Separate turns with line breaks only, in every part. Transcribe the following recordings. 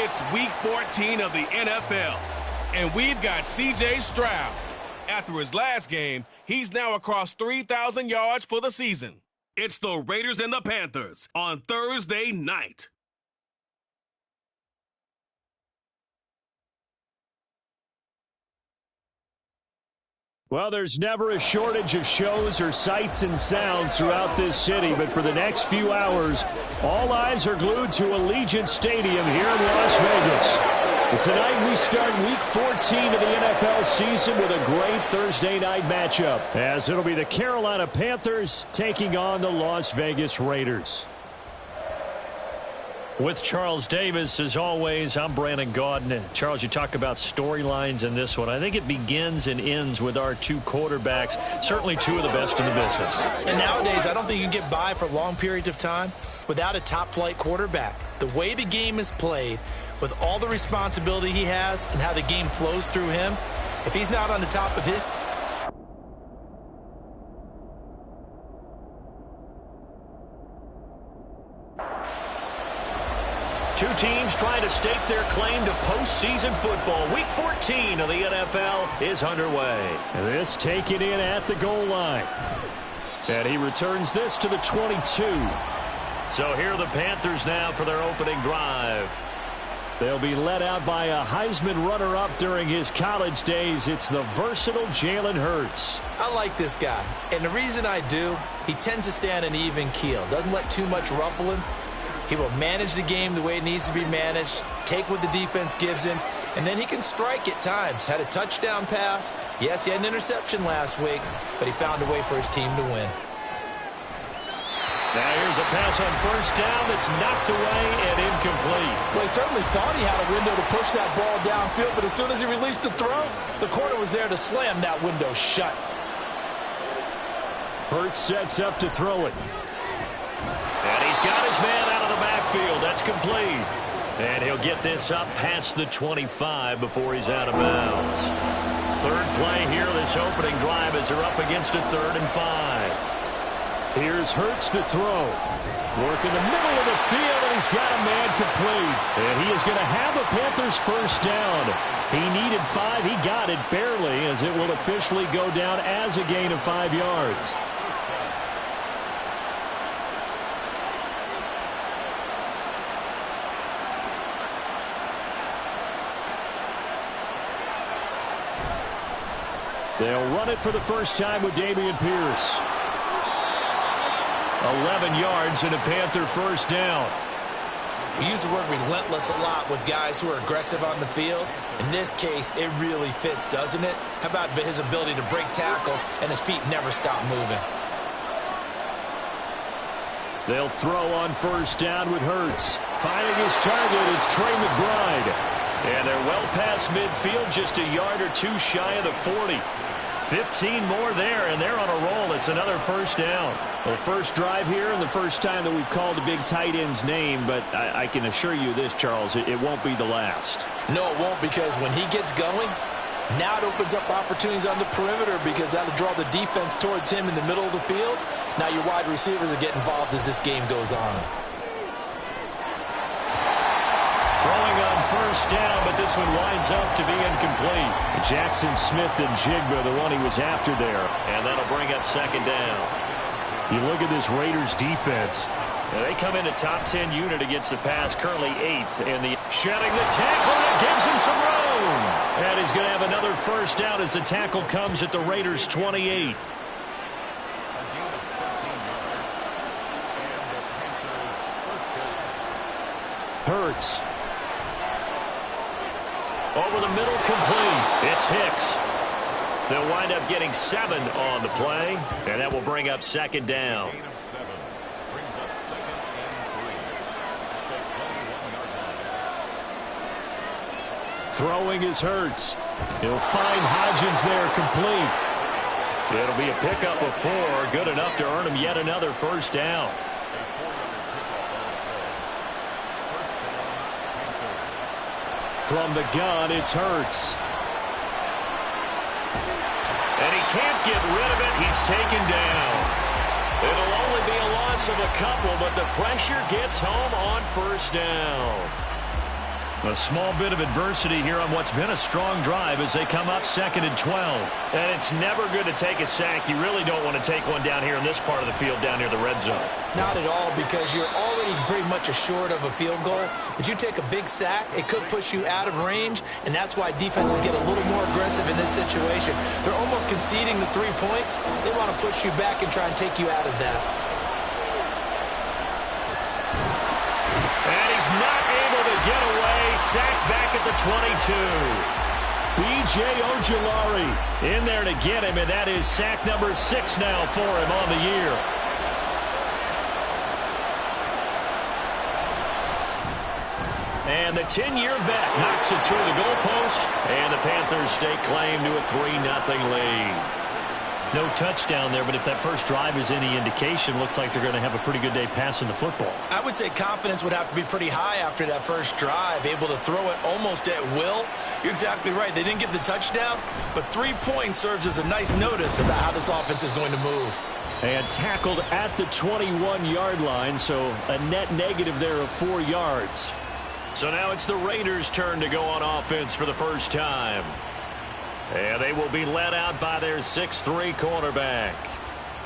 It's Week 14 of the NFL, and we've got C.J. Stroud. After his last game, he's now across 3,000 yards for the season. It's the Raiders and the Panthers on Thursday night.
Well, there's never a shortage of shows or sights and sounds throughout this city, but for the next few hours, all eyes are glued to Allegiant Stadium here in Las Vegas. And tonight we start Week 14 of the NFL season with a great Thursday night matchup, as it'll be the Carolina Panthers taking on the Las Vegas Raiders. With Charles Davis, as always, I'm Brandon Gaudin. Charles, you talk about storylines in this one. I think it begins and ends with our two quarterbacks, certainly two of the best in the business.
And nowadays, I don't think you can get by for long periods of time without a top-flight quarterback. The way the game is played, with all the responsibility he has and how the game flows through him, if he's not on the top of his...
Two teams trying to stake their claim to postseason football. Week 14 of the NFL is underway. This taken in at the goal line. And he returns this to the 22. So here are the Panthers now for their opening drive. They'll be led out by a Heisman runner-up during his college days. It's the versatile Jalen Hurts.
I like this guy. And the reason I do, he tends to stay on an even keel. Doesn't let too much ruffle him. He will manage the game the way it needs to be managed, take what the defense gives him, and then he can strike at times. Had a touchdown pass. Yes, he had an interception last week, but he found a way for his team to win.
Now here's a pass on first down that's knocked away and incomplete.
Well, he certainly thought he had a window to push that ball downfield, but as soon as he released the throw, the corner was there to slam that window shut.
Hurts sets up to throw it. And he's got his man out of the backfield. That's complete. And he'll get this up past the 25 before he's out of bounds. Third play here, this opening drive, as they're up against a 3rd and 5. Here's Hurts to throw. Work in the middle of the field, and he's got a man complete. And he is going to have a Panthers first down. He needed 5. He got it barely, as it will officially go down as a gain of 5 yards. They'll run it for the first time with Dameon Pierce. 11 yards and a Panther first down.
We use the word relentless a lot with guys who are aggressive on the field. In this case, it really fits, doesn't it? How about his ability to break tackles and his feet never stop moving?
They'll throw on first down with Hurts. Finding his target, it's Trey McBride. And they're well past midfield, just a yard or two shy of the 40. 15 more there, and they're on a roll. It's another first down. Well, first drive here, and the first time that we've called a big tight end's name, but I can assure you this, Charles, it won't be the last.
No, it won't, because when he gets going, now it opens up opportunities on the perimeter, because that'll draw the defense towards him in the middle of the field. Now your wide receivers will get involved as this game goes on.
Throwing on first down, but this one winds up to be incomplete. Jackson Smith and Jigba, the one he was after there. And that'll bring up second down. You look at this Raiders defense. Now they come in a top 10 unit against the pass, currently 8th. And the shedding the tackle that gives him some room. And he's going to have another first down as the tackle comes at the Raiders' 28. Hurts. Over the middle, complete. It's Hicks. They'll wind up getting 7 on the play, and that will bring up second down. Throwing is Hurts. He'll find Hodgins there, complete. It'll be a pickup of 4, good enough to earn him yet another first down. From the gun, it's Hurts. And he can't get rid of it. He's taken down. It'll only be a loss of a couple, but the pressure gets home on first down. A small bit of adversity here on what's been a strong drive as they come up 2nd and 12. And it's never good to take a sack. You really don't want to take one down here in this part of the field down near the red zone.
Not at all, because you're already pretty much assured of a field goal. But you take a big sack, it could push you out of range, and that's why defenses get a little more aggressive in this situation. They're almost conceding the 3 points. They want to push you back and try and take you out of that.
And he's not able to get away. Sacked back at the 22. B.J. Ojulari in there to get him, and that is sack number 6 now for him on the year. And the 10-year vet knocks it through the goalpost, and the Panthers stake claim to a 3-0 lead. No touchdown there, but if that first drive is any indication, looks like they're going to have a pretty good day passing the football.
I would say confidence would have to be pretty high after that first drive, able to throw it almost at will. You're exactly right. They didn't get the touchdown, but 3 points serves as a nice notice about how this offense is going to move.
And tackled at the 21-yard line, so a net negative there of 4 yards. So now it's the Raiders' turn to go on offense for the first time. And they will be led out by their 6'3" quarterback.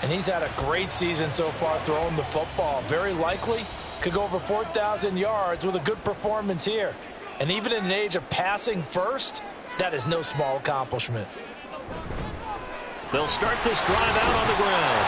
And he's had a great season so far throwing the football. Very likely could go over 4,000 yards with a good performance here. And even in an age of passing first, that is no small accomplishment.
They'll start this drive out on the ground.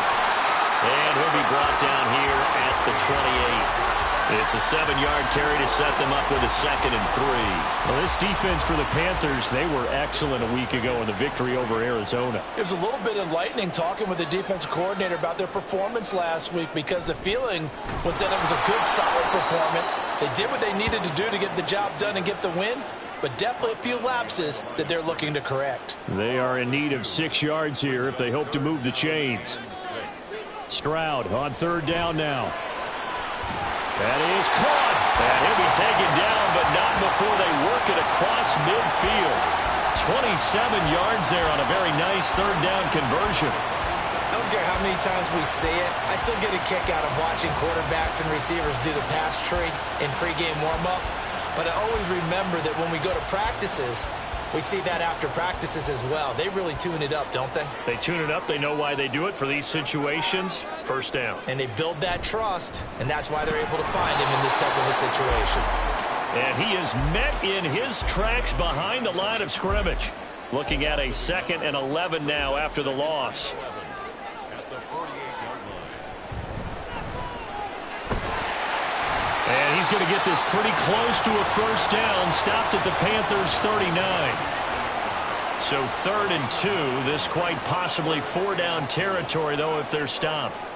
And he'll be brought down here at the 28. It's a 7-yard carry to set them up with a 2nd and 3.
Well, this defense for the Panthers, they were excellent a week ago in the victory over Arizona.
It was a little bit enlightening talking with the defensive coordinator about their performance last week, because the feeling was that it was a good, solid performance. They did what they needed to do to get the job done and get the win, but definitely a few lapses that they're looking to correct.
They are in need of 6 yards here if they hope to move the chains. Stroud on 3rd down now.
That is caught. And he'll be taken down, but not before they work it across midfield. 27 yards there on a very nice 3rd down conversion.
I don't care how many times we say it, I still get a kick out of watching quarterbacks and receivers do the pass tree in pregame warm-up. But I always remember that when we go to practices, we see that after practices as well. They really tune it up, don't they?
They tune it up. They know why they do it for these situations. 1st down.
And they build that trust, and that's why they're able to find him in this type of a situation.
And he is met in his tracks behind the line of scrimmage. Looking at a 2nd and 11 now after the loss. And he's going to get this pretty close to a 1st down. Stopped at the Panthers' 39. So 3rd and 2. This quite possibly 4-down territory, though, if they're stopped.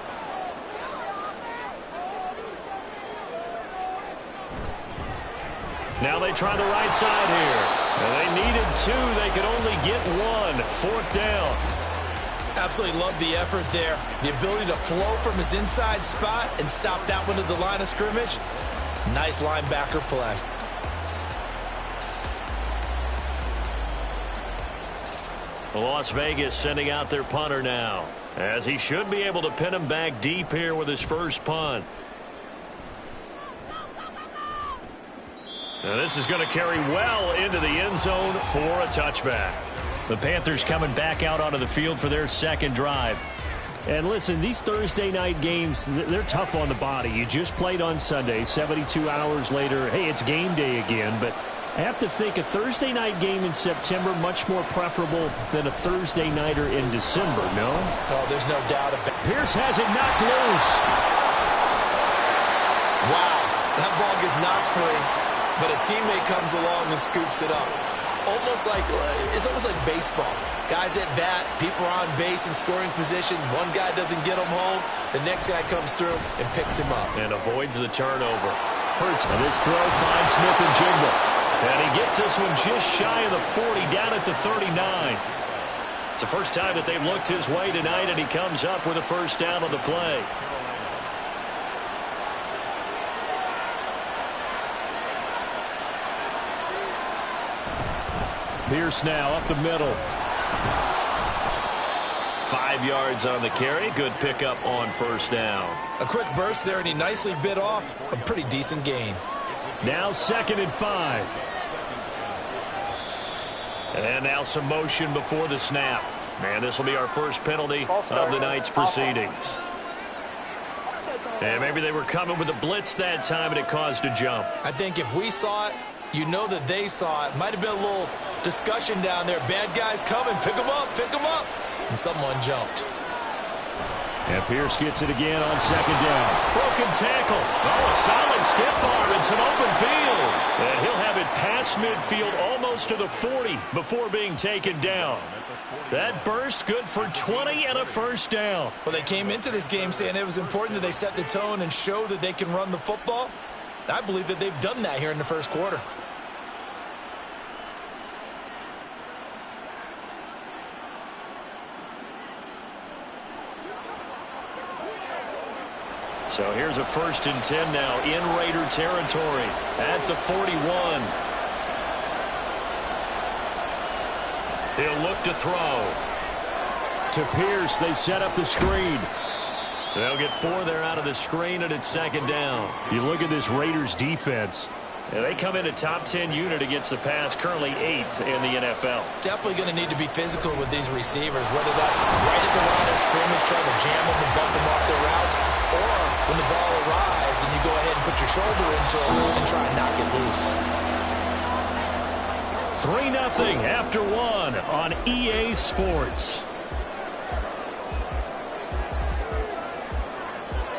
Now they try the right side here. And they needed 2. They could only get 1. 4th down.
Absolutely love the effort there. The ability to flow from his inside spot and stop that one at the line of scrimmage. Nice linebacker play.
Las Vegas sending out their punter now, as he should be able to pin him back deep here with his first punt. Now this is going to carry well into the end zone for a touchback.
The Panthers coming back out onto the field for their 2nd drive. And listen, these Thursday night games, they're tough on the body. You just played on Sunday, 72 hours later. Hey, it's game day again, but I have to think a Thursday night game in September much more preferable than a Thursday nighter in December, no?
Oh, there's no doubt about it.
Pierce has it knocked loose.
Wow, that ball gets knocked free, but a teammate comes along and scoops it up. It's almost like baseball. Guys at bat, people are on base in scoring position. One guy doesn't get him home. The next guy comes through and picks him up.
And avoids the turnover.
Hurts. And this throw finds Smith and Jigba.
And he gets this one just shy of the 40, down at the 39. It's the first time that they've looked his way tonight, and he comes up with a 1st down on the play.
Pierce now up the middle.
5 yards on the carry. Good pickup on 1st down.
A quick burst there, and he nicely bit off a pretty decent gain.
Now 2nd and 5.
And now some motion before the snap. And this will be our first penalty of the night's proceedings. And maybe they were coming with a blitz that time and it caused a jump.
I think if we saw it, you know that they saw it. Might have been a little discussion down there. Bad guys coming. Pick them up. Pick them up. And someone jumped.
And Pierce gets it again on 2nd down.
Broken tackle. Oh, a solid stiff arm. It's an open field. And he'll have it past midfield almost to the 40 before being taken down. That burst good for 20 and a first down.
Well, they came into this game saying it was important that they set the tone and show that they can run the football. I believe that they've done that here in the first quarter.
So here's a 1st and 10 now in Raider territory at the 41. He'll look to throw.
To Pierce, they set up the screen.
They'll get 4 there out of the screen, and it's 2nd down.
You look at this Raiders defense.
Yeah, they come in a top 10 unit against the pass, currently 8th in the NFL.
Definitely going to need to be physical with these receivers, whether that's right at the line of scrimmage, trying to jam them and bump them off their routes, or when the ball arrives and you go ahead and put your shoulder into them and try and knock it loose.
3-0 after 1 on EA Sports.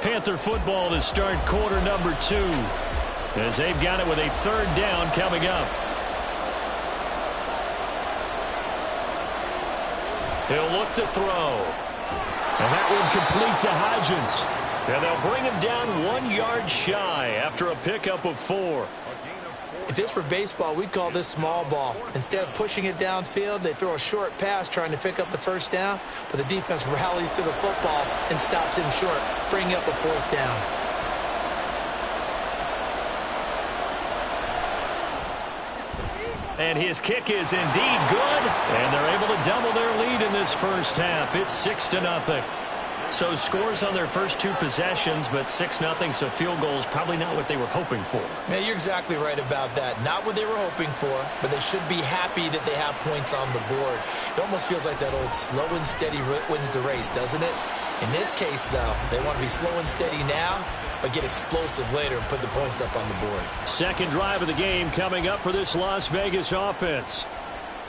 Panther football to start quarter number 2. As they've got it with a 3rd down coming up.
He'll look to throw.
And that one complete to Hodgins.
And they'll bring him down 1 yard shy after a pickup of 4.
If this were baseball, we'd call this small ball. Instead of pushing it downfield, they throw a short pass trying to pick up the 1st down, but the defense rallies to the football and stops him short, bringing up a 4th down.
And his kick is indeed good. And they're able to double their lead in this first half. It's 6-0. So scores on their first 2 possessions, but 6-0, so field goals probably not what they were hoping for.
Yeah, you're exactly right about that. Not what they were hoping for, but they should be happy that they have points on the board. It almost feels like that old slow and steady wins the race, doesn't it? In this case, though, they want to be slow and steady now, but get explosive later and put the points up on the board.
2nd drive of the game coming up for this Las Vegas offense.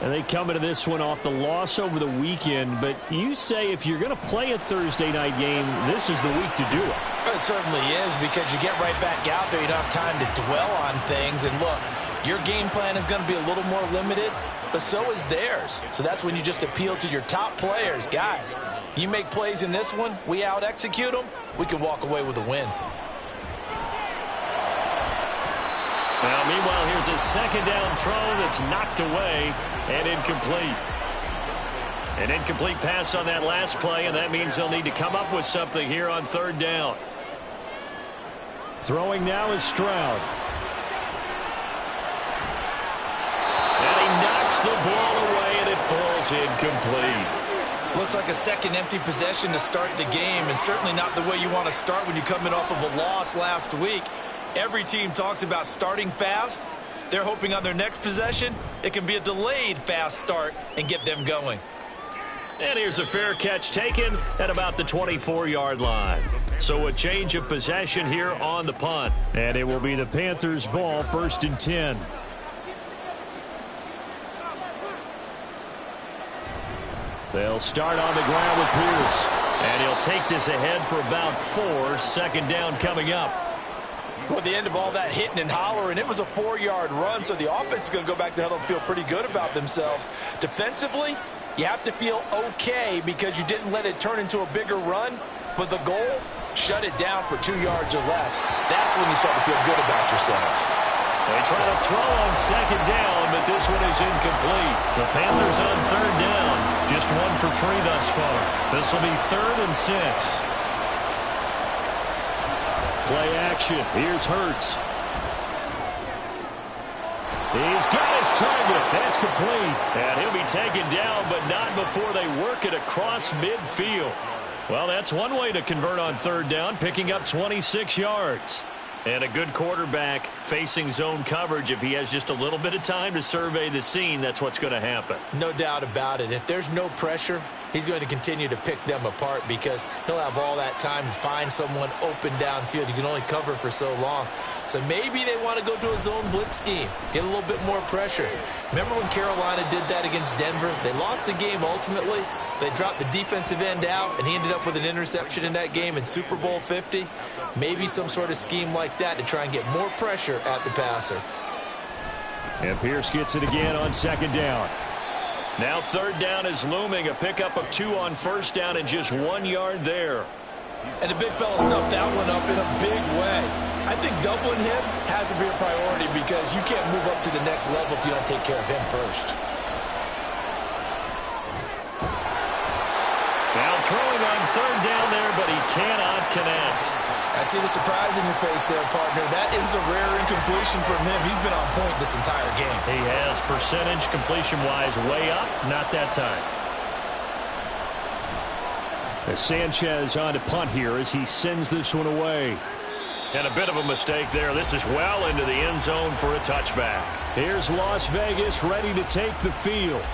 And they come into this one off the loss over the weekend. But you say if you're going to play a Thursday night game, this is the week to do it.
It certainly is, because you get right back out there. You don't have time to dwell on things. And look, your game plan is going to be a little more limited, but so is theirs. So that's when you just appeal to your top players. Guys, you make plays in this one, we out-execute them, we can walk away with a win.
Well, meanwhile, here's a 2nd down throw that's knocked away and incomplete. An incomplete pass on that last play, and that means they'll need to come up with something here on 3rd down.
Throwing now is Stroud.
And he knocks the ball away, and it falls incomplete.
Looks like a second empty possession to start the game, and certainly not the way you want to start when you're coming off of a loss last week. Every team talks about starting fast. They're hoping on their next possession, it can be a delayed fast start and get them going.
And here's a fair catch taken at about the 24-yard line. So a change of possession here on the punt.
And it will be the Panthers' ball, 1st and 10. They'll start on the ground with Pierce.
And he'll take this ahead for about 4. 2nd down coming up.
Well, the end of all that hitting and hollering, it was a 4-yard run, so the offense is going to go back to huddle and feel pretty good about themselves. Defensively, you have to feel okay because you didn't let it turn into a bigger run, but the goal, shut it down for 2 yards or less. That's when you start to feel good about yourselves.
They try to throw on 2nd down, but this one is incomplete. The Panthers on 3rd down, just 1 for 3 thus far. This will be 3rd and 6.
Play action. Here's Hurts. He's got his target. That's complete.
And he'll be taken down, but not before they work it across midfield. Well, that's one way to convert on 3rd down, picking up 26 yards. And a good quarterback facing zone coverage, if he has just a little bit of time to survey the scene, that's what's going to happen.
No doubt about it. If there's no pressure, he's going to continue to pick them apart because he'll have all that time to find someone open downfield. You can only cover for so long. So maybe they want to go to a zone blitz scheme, get a little bit more pressure. Remember when Carolina did that against Denver? They lost the game ultimately. They dropped the defensive end out, and he ended up with an interception in that game in Super Bowl 50. Maybe some sort of scheme like that to try and get more pressure at the passer.
And Pierce gets it again on second down.
Now third down is looming. A pickup of 2 on first down and just 1 yard there.
And the big fella stuffed that one up in a big way. I think doubling him has to be a priority because you can't move up to the next level if you don't take care of him first.
Now throwing on third down there, but he cannot connect.
I see the surprise in your face there, partner. That is a rare incompletion from him. He's been on point this entire game.
He has percentage completion-wise way up, not that time.
As Sanchez on to punt here as he sends this one away.
And a bit of a mistake there. This is well into the end zone for a touchback.
Here's Las Vegas ready to take the field.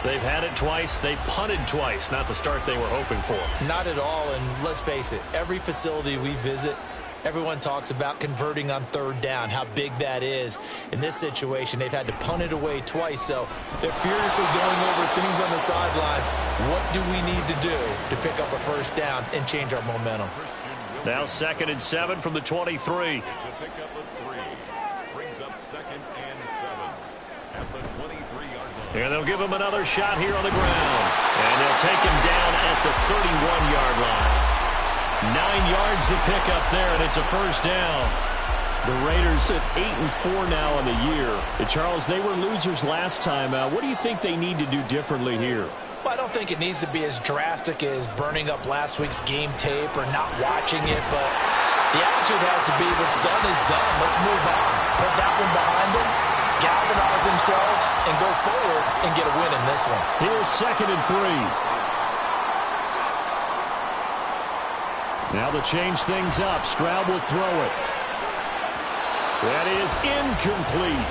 They've had it twice. They've punted twice. Not the start they were hoping for.
Not at all, and let's face it, every facility we visit, everyone talks about converting on third down, how big that is. In this situation, they've had to punt it away twice, so they're furiously going over things on the sidelines. What do we need to do to pick up a first down and change our momentum?
Now 2nd and 7 from the 23.
It's a pickup of 3. Brings up 2nd and 7 at the 23-yard line.
And they'll give him another shot here on the ground. And they'll take him down at the 31-yard line. 9 yards to pick up there, and it's a first down.
The Raiders at 8-4 now in the year. And Charles, they were losers last time out. What do you think they need to do differently here?
Well, I don't think it needs to be as drastic as burning up last week's game tape or not watching it, but the attitude has to be what's done is done. Let's move on. Put that one behind them, galvanize themselves, and go forward and get a win in this one.
Here's 2nd and 3. Now to change things up, Stroud will throw it. That is incomplete.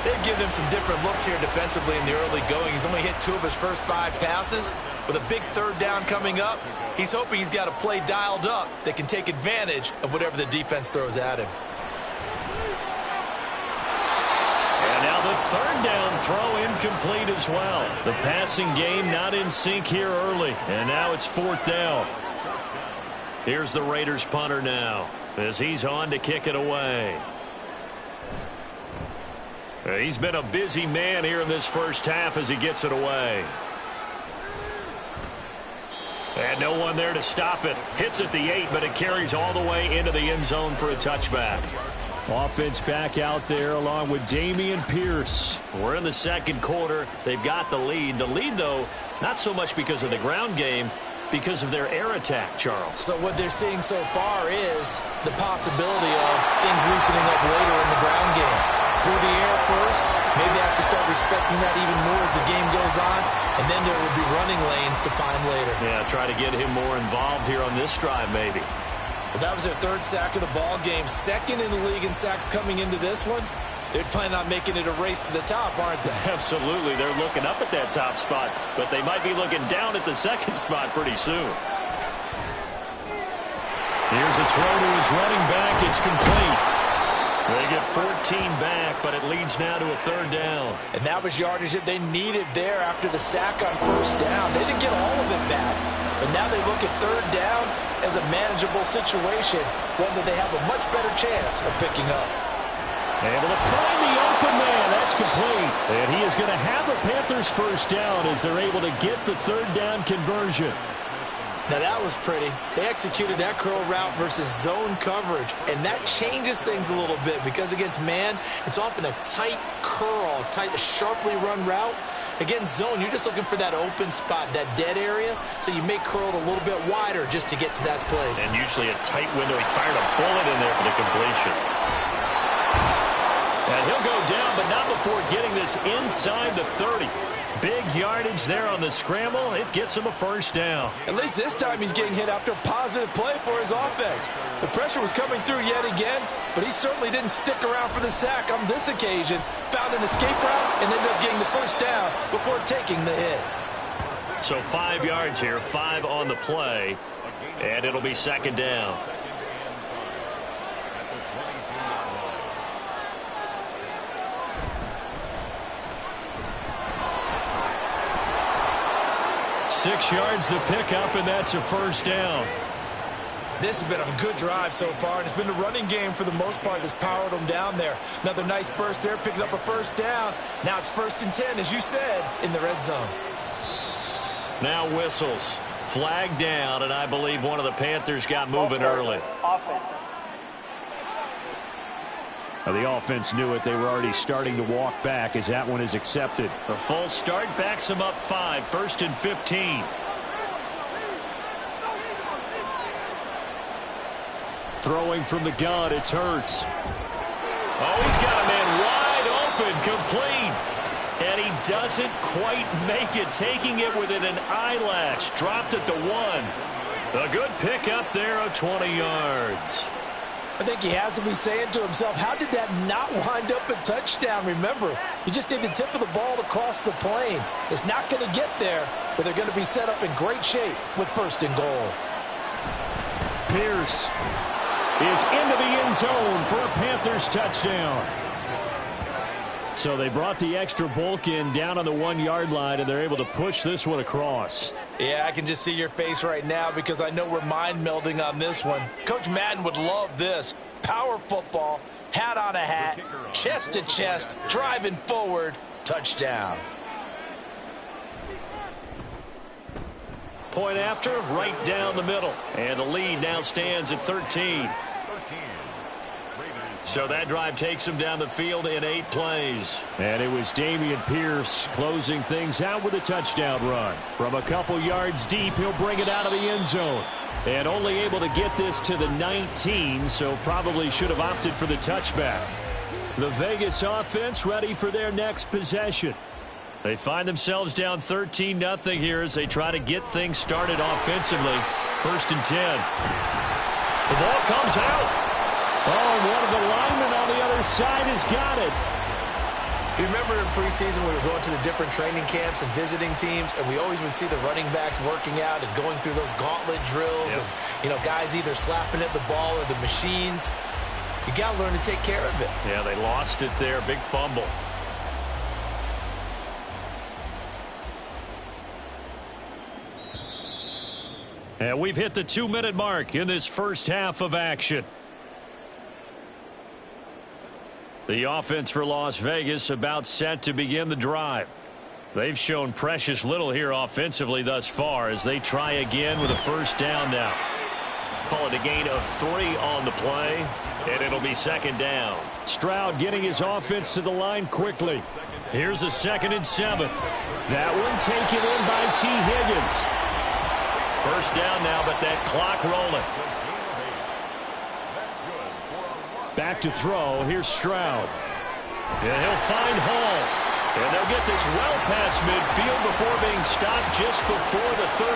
They've given him some different looks here defensively in the early going. He's only hit 2 of his first 5 passes. With a big third down coming up, he's hoping he's got a play dialed up that can take advantage of whatever the defense throws at him.
And now the third down throw incomplete as well. The passing game not in sync here early. And now it's 4th down. Here's the Raiders punter now as he's on to kick it away. He's been a busy man here in this first half as he gets it away. And no one there to stop it. Hits at the 8, but it carries all the way into the end zone for a touchback.
Offense back out there along with Dameon Pierce.
We're in the second quarter. They've got the lead. The lead, though, not so much because of the ground game, because of their air attack, Charles.
So what they're seeing so far is the possibility of things loosening up later in the ground game. Through the air first, maybe they have to start respecting that even more as the game goes on, and then there will be running lanes to find later.
Yeah, try to get him more involved here on this drive maybe.
Well, that was their 3rd sack of the ball game. 2nd in the league in sacks coming into this one. They're planning on making it a race to the top, aren't they?
Absolutely. They're looking up at that top spot, but they might be looking down at the second spot pretty soon.
Here's a throw to his running back. It's complete.
They get 14 back, but it leads now to a 3rd down.
And that was yardage that they needed there after the sack on first down. They didn't get all of it back, but now they look at 3rd down as a manageable situation, one that they have a much better chance of picking up.
Able to find the open man. That's complete. And he is going to have a Panthers first down as they're able to get the 3rd down conversion.
Now that was pretty. They executed that curl route versus zone coverage, and that changes things a little bit because against man, it's often a tight curl, tight, sharply run route. Against zone, you're just looking for that open spot, that dead area, so you may curl it a little bit wider just to get to that place.
And usually a tight window. He fired a bullet in there for the completion. And he'll go down, but not before getting this inside the 30. Big yardage there on the scramble. It gets him a first down.
At least this time he's getting hit after a positive play for his offense. The pressure was coming through yet again, but he certainly didn't stick around for the sack on this occasion. Found an escape route and ended up getting the first down before taking the hit.
So 5 yards here, 5 on the play, and it'll be second down. 6 yards the pickup, and that's a first down.
This has been a good drive so far, and it's been a running game for the most part that's powered them down there. Another nice burst there, picking up a first down. Now it's 1st and 10, as you said, in the red zone.
Now whistles. Flag down, and I believe one of the Panthers got moving early.
The offense knew it. They were already starting to walk back as that one is accepted.
The full start backs him up 5, 1st and 15.
Throwing from the gun, it's Hurts.
Oh, he's got a man wide open, complete. And he doesn't quite make it, taking it within an eyelash. Dropped at the 1. A good pickup there of 20 yards.
I think he has to be saying to himself, how did that not wind up a touchdown? Remember, you just need the tip of the ball to cross the plane. It's not going to get there, but they're going to be set up in great shape with 1st and goal.
Pierce is into the end zone for a Panthers touchdown. So they brought the extra bulk in down on the 1-yard line, and they're able to push this one across.
Yeah, I can just see your face right now because I know we're mind melding on this one. Coach Madden would love this. Power football, hat on a hat, chest to chest, driving forward, touchdown.
Point after, right down the middle. And the lead now stands at 13. So that drive takes him down the field in 8 plays.
And it was Dameon Pierce closing things out with a touchdown run. From a couple yards deep, he'll bring it out of the end zone. And only able to get this to the 19, so probably should have opted for the touchback. The Vegas offense ready for their next possession. They find themselves down 13-0 here as they try to get things started offensively. 1st and 10. The ball comes out. Oh, one of the linemen on the other side has got it.
You remember in preseason we were going to the different training camps and visiting teams, and we always would see the running backs working out and going through those gauntlet drills, and, you know, guys either slapping at the ball or the machines. You got to learn to take care of it.
Yeah, they lost it there. Big fumble.
And we've hit the 2-minute mark in this first half of action.
The offense for Las Vegas about set to begin the drive. They've shown precious little here offensively thus far as they try again with a first down now. Call it a gain of 3 on the play, and it'll be second down.
Stroud getting his offense to the line quickly.
Here's a 2nd and 7.
That one taken in by T. Higgins.
First down now, but that clock rolling.
Back to throw. Here's Stroud.
And he'll find Hall. And they'll get this well past midfield before being stopped just before the 35.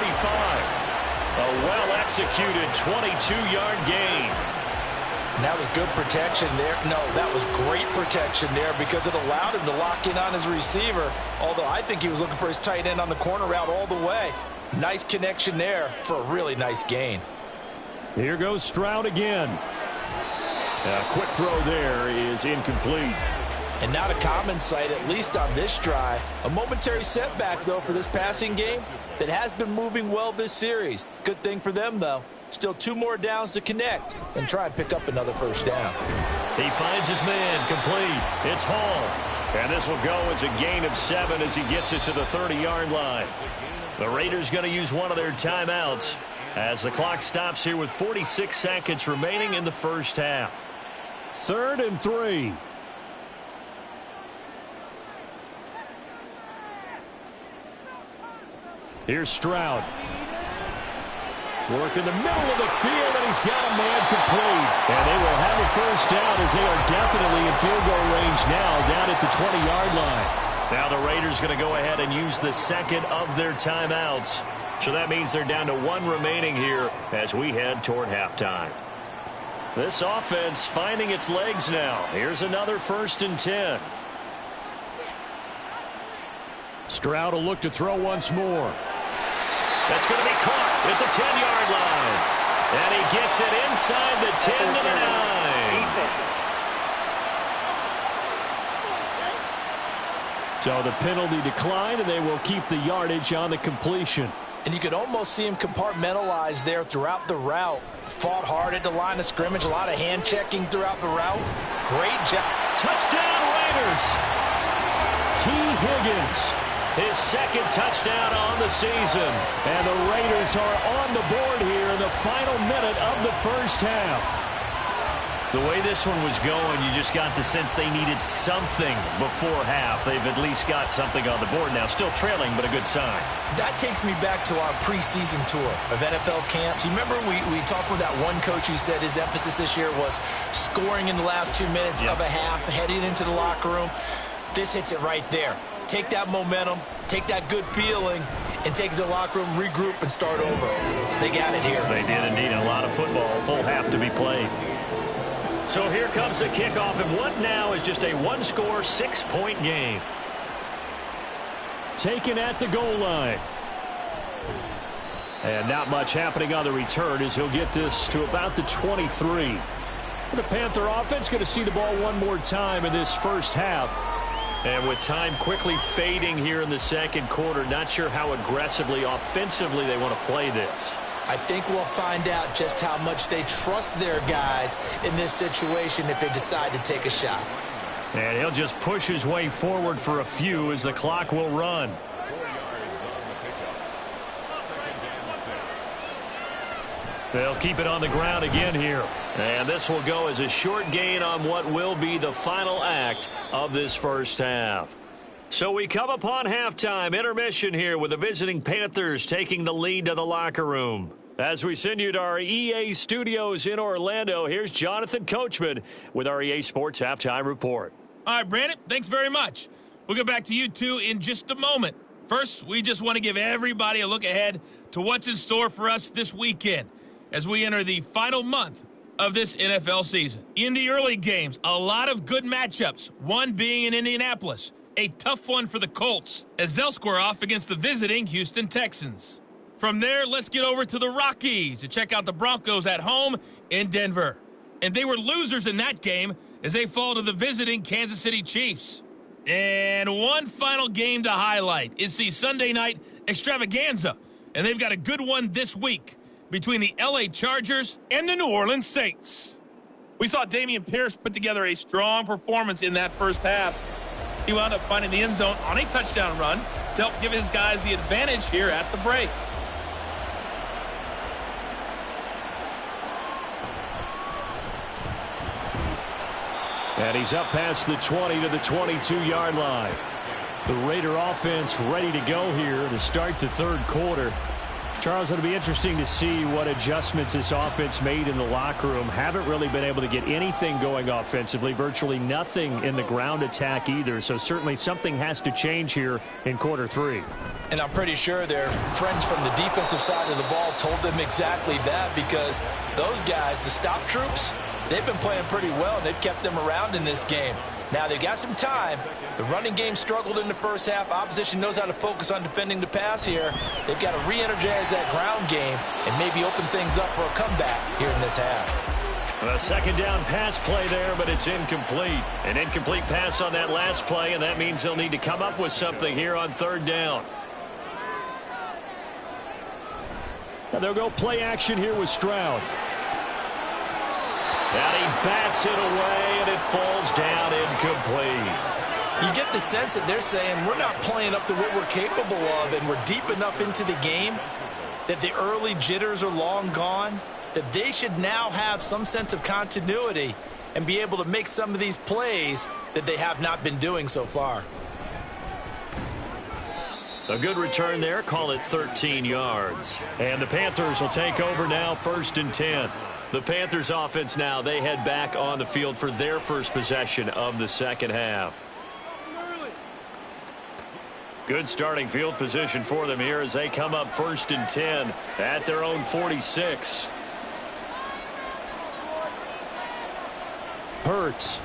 A well-executed 22-yard gain.
And that was good protection there. No, that was great protection there because it allowed him to lock in on his receiver. Although I think he was looking for his tight end on the corner route all the way. Nice connection there for a really nice gain.
Here goes Stroud again. A quick throw there is incomplete.
And not a common sight, at least on this drive. A momentary setback, though, for this passing game that has been moving well this series. Good thing for them, though. Still 2 more downs to connect and try and pick up another first down.
He finds his man complete. It's Hall. And this will go as a gain of 7 as he gets it to the 30-yard line. The Raiders going to use one of their timeouts as the clock stops here with 46 seconds remaining in the first half.
3rd and 3. Here's Stroud. Work in the middle of the field, and he's got a man complete. And they will have a first down as they are definitely in field goal range now down at the 20-yard line.
Now the Raiders going to go ahead and use the second of their timeouts. So that means they're down to one remaining here as we head toward halftime. This offense finding its legs now. Here's another 1st and 10.
Stroud will look to throw once more.
That's going to be caught at the 10-yard line. And he gets it inside the 10 to the 9.
So the penalty declined, and they will keep the yardage on the completion.
And you could almost see him compartmentalize there throughout the route. Fought hard at the line of scrimmage. A lot of hand checking throughout the route. Great job.
Touchdown, Raiders.
T. Higgins.
His second touchdown on the season.
And the Raiders are on the board here in the final minute of the first half.
The way this one was going, you just got the sense they needed something before half. They've at least got something on the board now. Still trailing, but a good sign.
That takes me back to our preseason tour of NFL camps. You remember we talked with that one coach who said his emphasis this year was scoring in the last 2 minutes of a half, heading into the locker room. This hits it right there. Take that momentum, take that good feeling, and take it to the locker room, regroup, and start over. They got it here.
They did indeed. A lot of football, full half to be played. So here comes the kickoff, and what now is just a one-score, 6-point game.
Taken at the goal line. And not much happening on the return as he'll get this to about the 23. The Panther offense going to see the ball one more time in this first half.
And with time quickly fading here in the second quarter, not sure how aggressively, offensively they want to play this.
I think we'll find out just how much they trust their guys in this situation if they decide to take a shot.
And he'll just push his way forward for a few as the clock will run. 4 yards on the pickup. 2nd and 6. They'll keep it on the ground again here. And this will go as a short gain on what will be the final act of this first half. So we come upon halftime, intermission here with the visiting Panthers taking the lead to the locker room. As we send you to our EA studios in Orlando, here's Jonathan Coachman with our EA Sports Halftime Report.
All right, Brandon, thanks very much. We'll get back to you two in just a moment. First, we just want to give everybody a look ahead to what's in store for us this weekend as we enter the final month of this NFL season. In the early games, a lot of good matchups, one being in Indianapolis. A tough one for the Colts as they'll square off against the visiting Houston Texans. From there, let's get over to the Rockies to check out the Broncos at home in Denver. And they were losers in that game as they fall to the visiting Kansas City Chiefs. And one final game to highlight is the Sunday night extravaganza. And they've got a good one this week between the LA Chargers and the New Orleans Saints. We saw Dameon Pierce put together a strong performance in that first half. He wound up finding the end zone on a touchdown run to help give his guys the advantage here at the break.
And he's up past the 20 to the 22-yard line. The Raider offense ready to go here to start the third quarter. Charles, it'll be interesting to see what adjustments this offense made in the locker room. Haven't really been able to get anything going offensively, virtually nothing in the ground attack either. So certainly something has to change here in quarter three.
And I'm pretty sure their friends from the defensive side of the ball told them exactly that, because those guys, the stop troops, they've been playing pretty well. They've kept them around in this game. Now they've got some time. The running game struggled in the first half. Opposition knows how to focus on defending the pass here. They've got to re-energize that ground game and maybe open things up for a comeback here in this half.
A second down pass play there, but it's incomplete. An incomplete pass on that last play, and that means they'll need to come up with something here on third down.
Now they'll go play action here with Stroud.
And he bats it away, and it falls down incomplete.
You get the sense that they're saying we're not playing up to what we're capable of, and we're deep enough into the game that the early jitters are long gone, that they should now have some sense of continuity and be able to make some of these plays that they have not been doing so far.
A good return there, call it 13 yards. And the Panthers will take over now, 1st and 10. The Panthers offense now, they head back on the field for their first possession of the second half. Good starting field position for them here as they come up 1st and 10 at their own 46.
Hurts.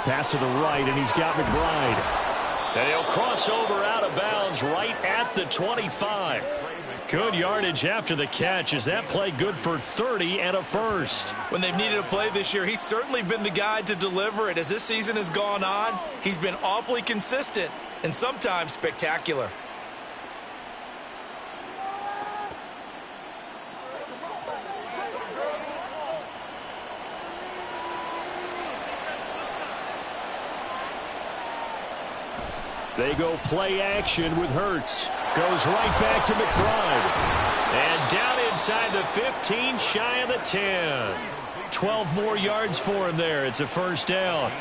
Pass to the right, and he's got McBride.
And he'll cross over out of bounds right at the 25. Good yardage after the catch. Is that play good for 30 and a first?
When they've needed a play this year, he's certainly been the guy to deliver it. As this season has gone on, he's been awfully consistent and sometimes spectacular.
They go play action with Hurts. Goes right back to McBride.
And down inside the 15, shy of the 10. 12 more yards for him there. It's a first down.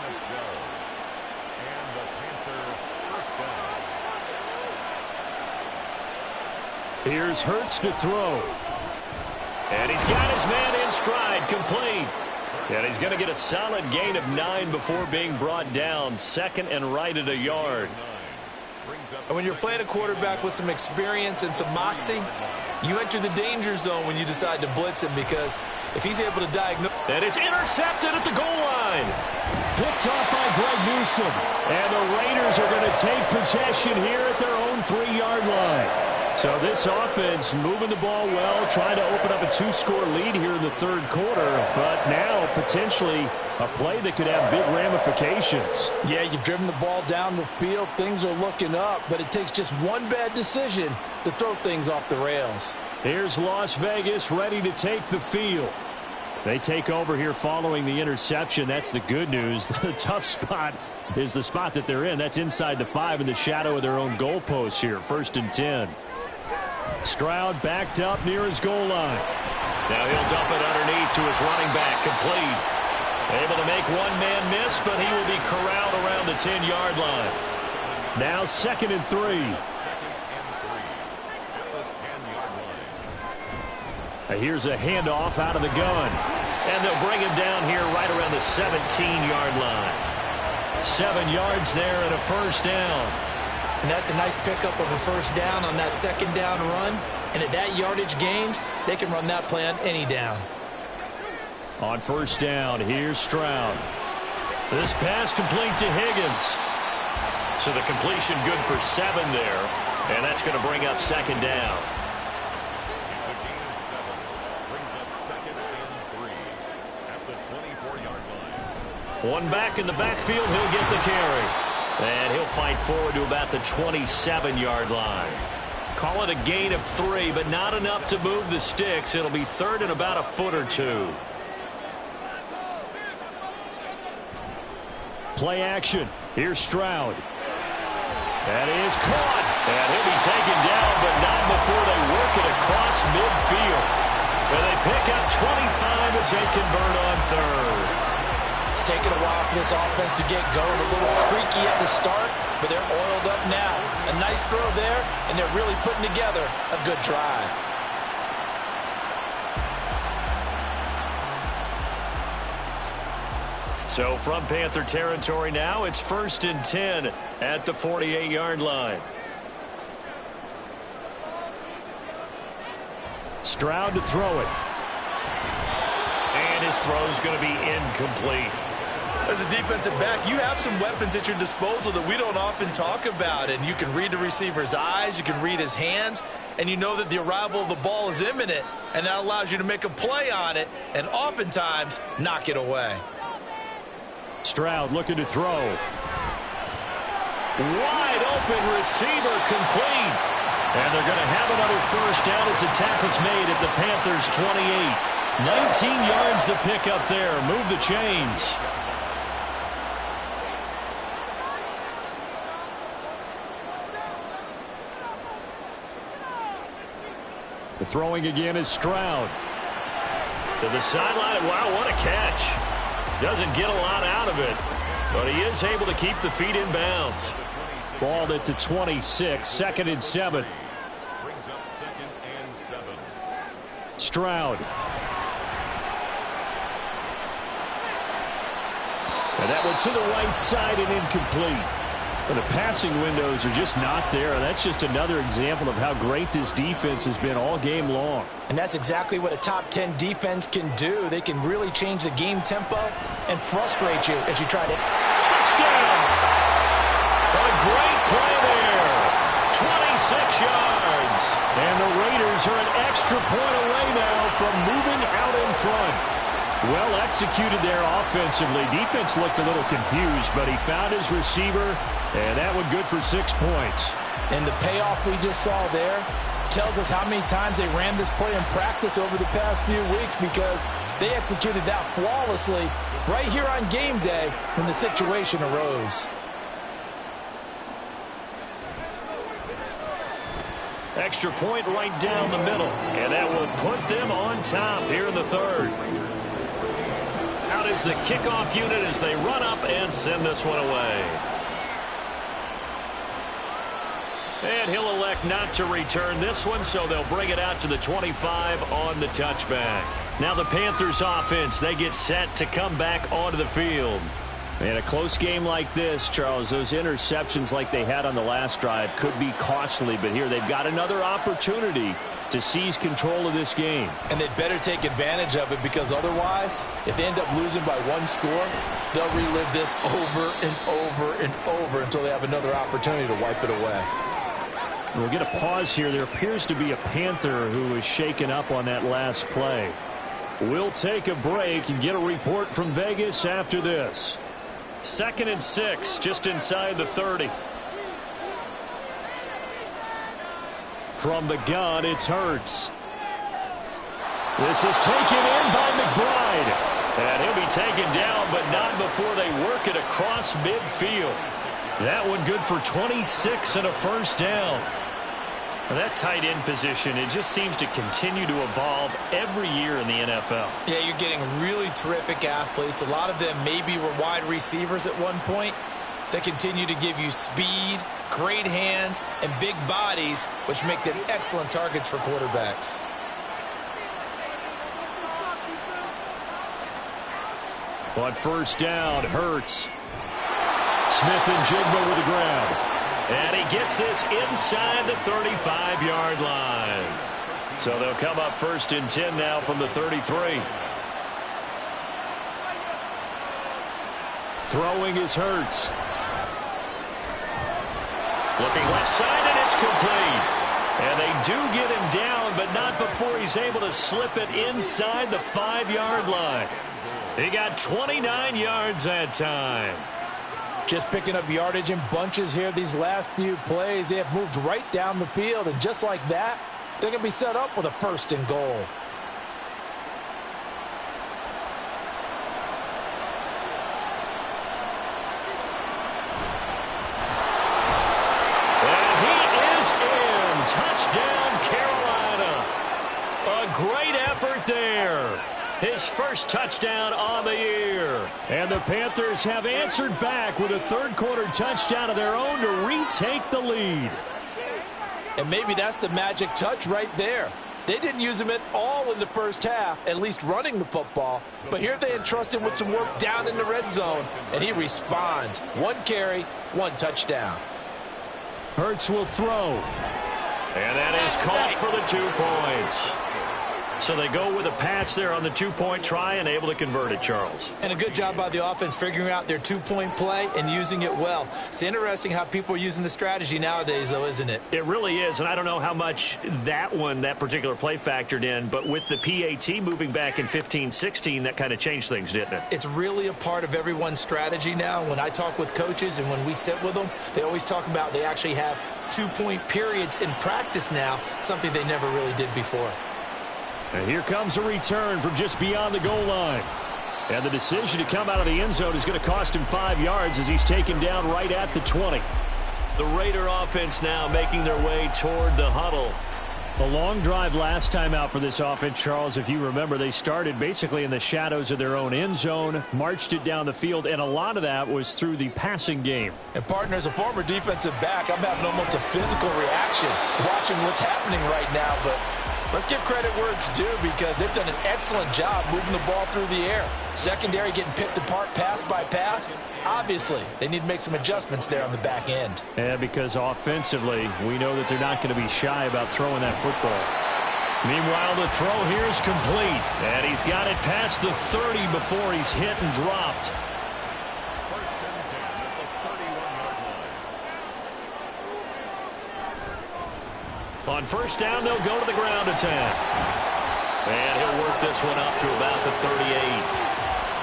Here's Hurts to throw.
And he's got his man in stride, complete. And he's going to get a solid gain of 9 before being brought down. 2nd and right at a yard.
And when you're playing a quarterback with some experience and some moxie, you enter the danger zone when you decide to blitz him, because if he's able to diagnose...
And it's intercepted at the goal line.
Picked off by Greg Newsome. And the Raiders are going to take possession here at their own 3-yard line. So this offense moving the ball well, trying to open up a 2-score lead here in the 3rd quarter, but now potentially a play that could have big ramifications.
Yeah, you've driven the ball down the field. Things are looking up, but it takes just one bad decision to throw things off the rails.
Here's Las Vegas ready to take the field. They take over here following the interception. That's the good news. The tough spot is the spot that they're in. That's inside the 5 in the shadow of their own goalpost here. 1st and 10. Stroud backed up near his goal line.
Now he'll dump it underneath to his running back, complete. Able to make one man miss, but he will be corralled around the 10-yard line.
Now 2nd and 3. Here's a handoff out of the gun.
And they'll bring him down here right around the 17-yard line. 7 yards there and a first down.
And that's a nice pickup of a first down on that 2nd down run. And at that yardage gained, they can run that play on any down.
On first down, here's Stroud.
This pass complete to Higgins. So the completion good for 7 there. And that's going to bring up 2nd down.
It's a gain of 7. Brings up 2nd and 3 at the 24-yard line.
One back in the backfield, he'll get the carry. And he'll fight forward to about the 27-yard line. Call it a gain of 3, but not enough to move the sticks. It'll be 3rd and about a foot or 2.
Play action. Here's Stroud. That is caught.
And he'll be taken down, but not before they work it across midfield. And they pick up 25 as they convert on 3rd.
It's taken a while for this offense to get going. A little creaky at the start, but they're oiled up now. A nice throw there, and they're really putting together a good drive.
So from Panther territory now, it's 1st and 10 at the 48-yard line.
Stroud to throw it.
And his throw is going to be incomplete.
As a defensive back, you have some weapons at your disposal that we don't often talk about. And you can read the receiver's eyes, you can read his hands, and you know that the arrival of the ball is imminent. And that allows you to make a play on it and oftentimes knock it away.
Stroud looking to throw.
Wide open receiver, complete. And they're going to have another first down as the tackle's made at the Panthers' 28. 19 yards to pick up there. Move the chains.
The throwing again is Stroud.
To the sideline. Wow, what a catch. Doesn't get a lot out of it, but he is able to keep the feet in bounds.
Balled it to 26, 2nd and 7.
Brings up 2nd and 7.
Stroud. And that one to the right side and incomplete. And the passing windows are just not there. That's just another example of how great this defense has been all game long.
And that's exactly what a top 10 defense can do. They can really change the game tempo and frustrate you as you try to...
Touchdown! A great play there. 26 yards. And the Raiders are an extra point away now from moving out in front. Well executed there offensively. Defense looked a little confused, but he found his receiver, and that one good for 6 points.
And the payoff we just saw there tells us how many times they ran this play in practice over the past few weeks, because they executed that flawlessly right here on game day when the situation arose.
Extra point right down the middle, and that will put them on top here in the third. Out is the kickoff unit as they run up and send this one away. And he'll elect not to return this one, so they'll bring it out to the 25 on the touchback. Now the Panthers offense, they get set to come back onto the field. In a close game like this, Charles, those interceptions like they had on the last drive could be costly, but here they've got another opportunity to seize control of this game.
And they'd better take advantage of it, because otherwise, if they end up losing by 1 score, they'll relive this over and over and over until they have another opportunity to wipe it away.
We'll get a pause here. There appears to be a Panther who was shaken up on that last play. We'll take a break and get a report from Vegas after this. 2nd and 6, just inside the 30. From the gun, it's Hurts. This is taken in by McBride. And he'll be taken down, but not before they work it across midfield. That one good for 26 and a first down. And that tight end position, it just seems to continue to evolve every year in the NFL.
Yeah, you're getting really terrific athletes. A lot of them maybe were wide receivers at one point. They continue to give you speed, great hands, and big bodies, which make them excellent targets for quarterbacks.
On first down, Hurts. Smith and Jigba with the grab.
And he gets this inside the 35-yard line. So they'll come up 1st and 10 now from the 33.
Throwing is Hurts.
Looking left side, and it's complete. And they do get him down, but not before he's able to slip it inside the 5-yard line. He got 29 yards that time.
Just picking up yardage in bunches here these last few plays. They have moved right down the field, and just like that, they're going to be set up with a 1st and goal.
And he is in. Touchdown, Carolina. A great effort there. His first touchdown on the year.
And the Panthers have answered back with a 3rd-quarter touchdown of their own to retake the lead.
And maybe that's the magic touch right there. They didn't use him at all in the first half, at least running the football. But here they entrust him with some work down in the red zone, and he responds. 1 carry, 1 touchdown.
Hurts will throw.
And that is caught for the 2 points. So they go with a pass there on the 2-point try and able to convert it, Charles.
And a good job by the offense figuring out their 2-point play and using it well. It's interesting how people are using the strategy nowadays, though, isn't it?
It really is, and I don't know how much that particular play factored in, but with the PAT moving back in 15-16, that kind of changed things, didn't it?
It's really a part of everyone's strategy now. When I talk with coaches and when we sit with them, they always talk about they actually have 2-point periods in practice now, something they never really did before.
And here comes a return from just beyond the goal line. And the decision to come out of the end zone is going to cost him 5 yards as he's taken down right at the 20.
The Raider offense now making their way toward the huddle.
The long drive last time out for this offense, Charles, if you remember, they started basically in the shadows of their own end zone, marched it down the field, and a lot of that was through the passing game.
And partner, as a former defensive back, I'm having almost a physical reaction watching what's happening right now, but Let's give credit where it's due because they've done an excellent job moving the ball through the air. Secondary getting picked apart pass by pass. Obviously, they need to make some adjustments there on the back end.
Yeah, because offensively, we know that they're not going to be shy about throwing that football. Meanwhile, the throw here is complete. And he's got it past the 30 before he's hit and dropped.
First and 10 at the 31-yard line.
On first down, they'll go to the ground attack. And he'll work this one up to about the 38.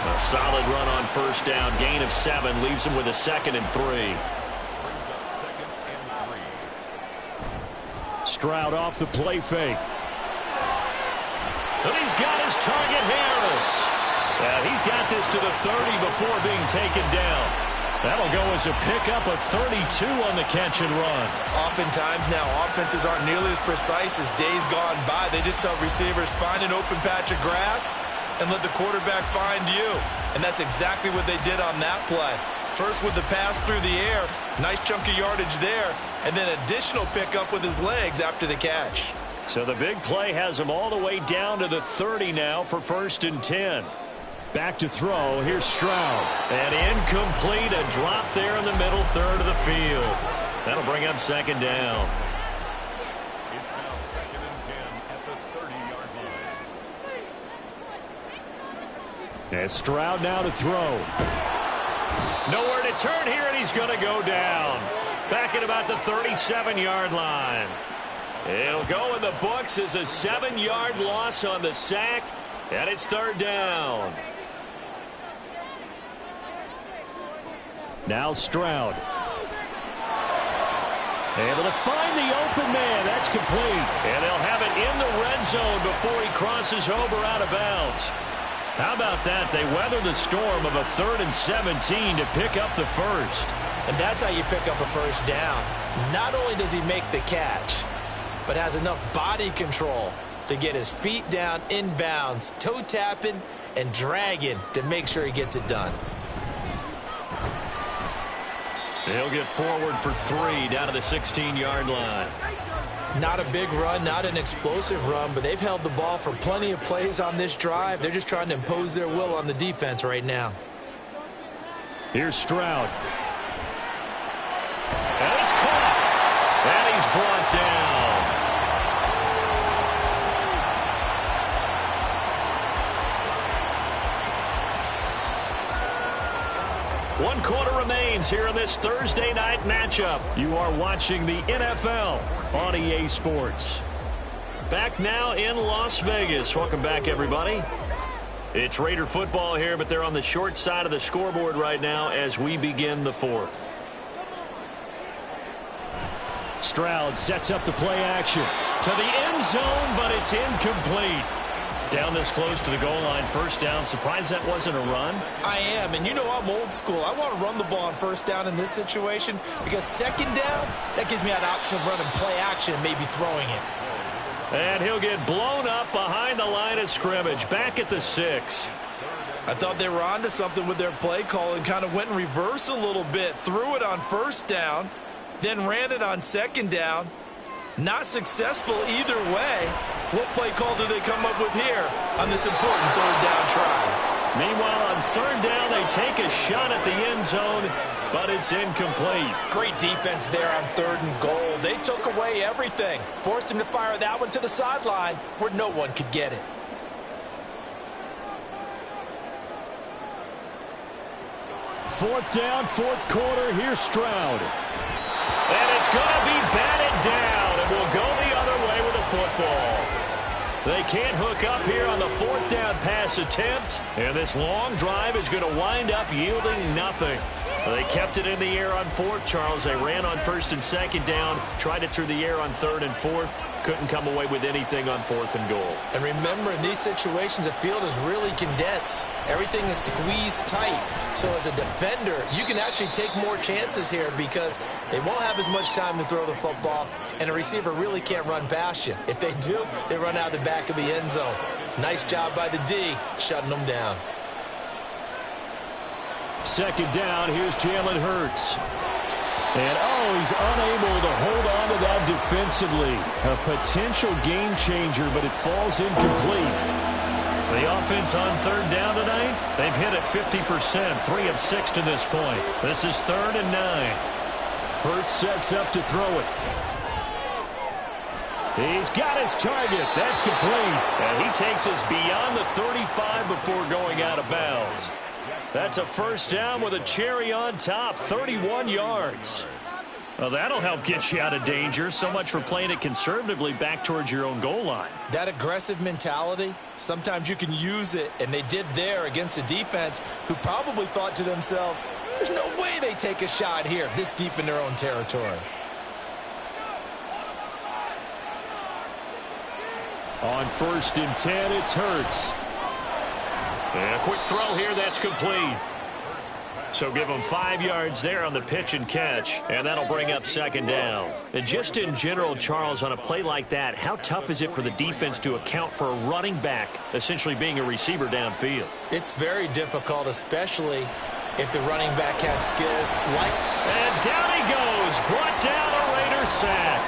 A solid run on first down. Gain of 7 leaves him with a 2nd and 3.
Brings up 2nd and 3.
Stroud off the play fake.
And he's got his target, Harris. He's got this to the 30 before being taken down. That'll go as a pickup of 32 on the catch and run.
Oftentimes now, offenses aren't nearly as precise as days gone by. They just tell receivers, find an open patch of grass and let the quarterback find you. And that's exactly what they did on that play. First with the pass through the air, nice chunk of yardage there, and then additional pickup with his legs after the catch.
So the big play has him all the way down to the 30 now for first and 10.
Back to throw. Here's Stroud.
And incomplete. A drop there in the middle third of the field. That'll bring up 2nd down.
It's now 2nd and 10 at the 30-yard line.
And Stroud now to throw.
Nowhere to turn here, and he's going to go down. Back at about the 37-yard line. It'll go in the books as a 7-yard loss on the sack, and it's 3rd down.
Now Stroud. Able to find the open man. That's complete.
And they'll have it in the red zone before he crosses over out of bounds. How about that? They weather the storm of a 3rd and 17 to pick up the first.
And that's how you pick up a first down. Not only does he make the catch, but has enough body control to get his feet down inbounds, toe tapping and dragging to make sure he gets it done.
He'll get forward for 3 down to the 16-yard line.
Not a big run, not an explosive run, but they've held the ball for plenty of plays on this drive. They're just trying to impose their will on the defense right now.
Here's Stroud.
And it's caught. And he's brought down. One quarter remains here in this Thursday night matchup.
You are watching the NFL on EA Sports.
Back now in Las Vegas. Welcome back, everybody. It's Raider football here, but they're on the short side of the scoreboard right now as we begin the 4th.
Stroud sets up the play action.
To the end zone, but it's incomplete. Down this close to the goal line, first down. Surprised that wasn't a run?
I am, and you know I'm old school. I want to run the ball on first down in this situation because 2nd down, that gives me an option of running play action and maybe throwing it.
And he'll get blown up behind the line of scrimmage, back at the 6.
I thought they were onto something with their play call and kind of went in reverse a little bit, threw it on first down, then ran it on 2nd down. Not successful either way. What play call do they come up with here on this important 3rd down try?
Meanwhile, on 3rd down, they take a shot at the end zone, but it's incomplete.
Great defense there on 3rd and goal. They took away everything. Forced him to fire that one to the sideline where no one could get it.
Fourth down, 4th quarter. Here's Stroud.
And it's going to be batted down, and we'll go the other way with the football. They can't hook up here on the 4th down pass attempt, and this long drive is going to wind up yielding nothing. They kept it in the air on 4th, Charles. They ran on 1st and 2nd down, tried it through the air on 3rd and 4th, couldn't come away with anything on 4th and goal.
And remember, in these situations, the field is really condensed. Everything is squeezed tight. So as a defender, you can actually take more chances here because they won't have as much time to throw the football, and a receiver really can't run past you. If they do, they run out the back of the end zone. Nice job by the D, shutting them down.
2nd down, here's Jalen Hurts. And, he's unable to hold on to that defensively. A potential game changer, but it falls incomplete.
The offense on third down tonight, they've hit it 50%, 3 of 6 to this point. This is 3rd and 9.
Hurts sets up to throw it. He's got his target. That's complete.
And he takes us beyond the 35 before going out of bounds. That's a first down with a cherry on top, 31 yards. Well, that'll help get you out of danger. So much for playing it conservatively back towards your own goal line.
That aggressive mentality, sometimes you can use it, and they did there against a defense who probably thought to themselves, there's no way they take a shot here this deep in their own territory.
On 1st and 10, it's Hurts.
And a quick throw here, that's complete. So give them 5 yards there on the pitch and catch, and that'll bring up 2nd down. And just in general, Charles, on a play like that, how tough is it for the defense to account for a running back essentially being a receiver downfield?
It's very difficult, especially if the running back has skills like...
And down he goes, brought down a Raider sack.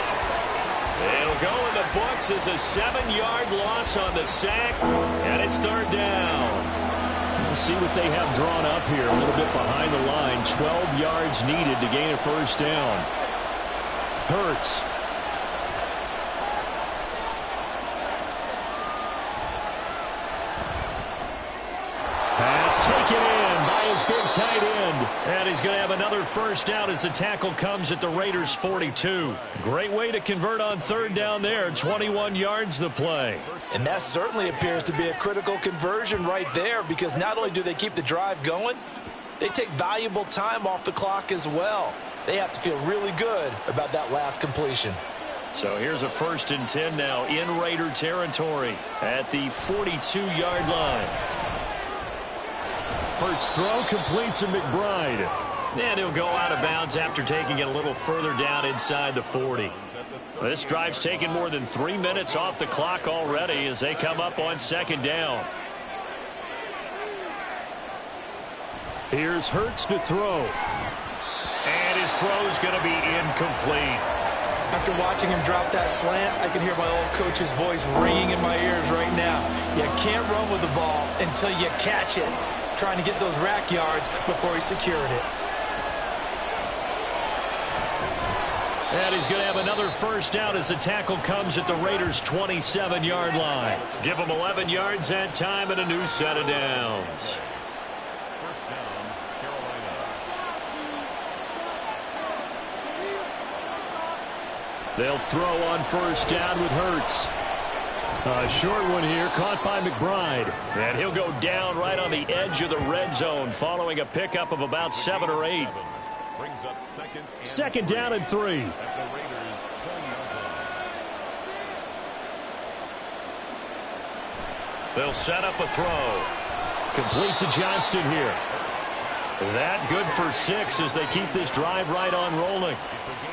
It'll go in the books as a 7-yard loss on the sack, and it's 3rd down.
We'll see what they have drawn up here. A little bit behind the line. 12 yards needed to gain a first down. Hurts. Pass taken in by his big tight end.
And he's going to have another first down as the tackle comes at the Raiders' 42. Great way to convert on 3rd down there. 21 yards the play.
And that certainly appears to be a critical conversion right there, because not only do they keep the drive going, they take valuable time off the clock as well. They have to feel really good about that last completion.
So here's a 1st and 10 now in Raider territory at the 42-yard line.
Hurts throw complete to McBride.
And he'll go out of bounds after taking it a little further down inside the 40. This drive's taken more than 3 minutes off the clock already as they come up on 2nd down.
Here's Hurts to throw.
And his throw's going to be incomplete.
After watching him drop that slant, I can hear my old coach's voice ringing in my ears right now. You can't run with the ball until you catch it. Trying to get those rack yards before he secured it.
And he's going to have another first down as the tackle comes at the Raiders' 27-yard line. Give them 11 yards that time and a new set of downs.
First down, Carolina.
They'll throw on 1st down with Hurts. A short one here, caught by McBride.
And he'll go down right on the edge of the red zone following a pickup of about 7 or 8.
Brings up
2nd down and 3.
at the Raiders' 20-yard line.
They'll set up a throw.
Complete to Johnston here.
That good for 6 as they keep this drive right on rolling.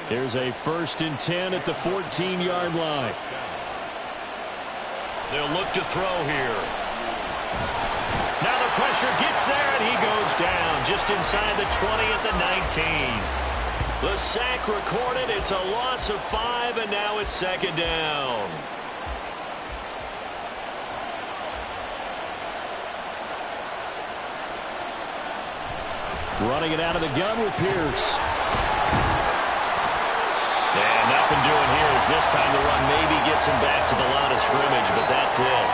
Here's a 1st and 10 at the 14-yard line.
They'll look to throw here. Now the pressure gets there, and he goes down just inside the 20 at the 19. The sack recorded. It's a loss of 5, and now it's 2nd down.
Running it out of the gun with Pierce.
And nothing doing here as this time the run maybe gets him back to the line of scrimmage, but that's it.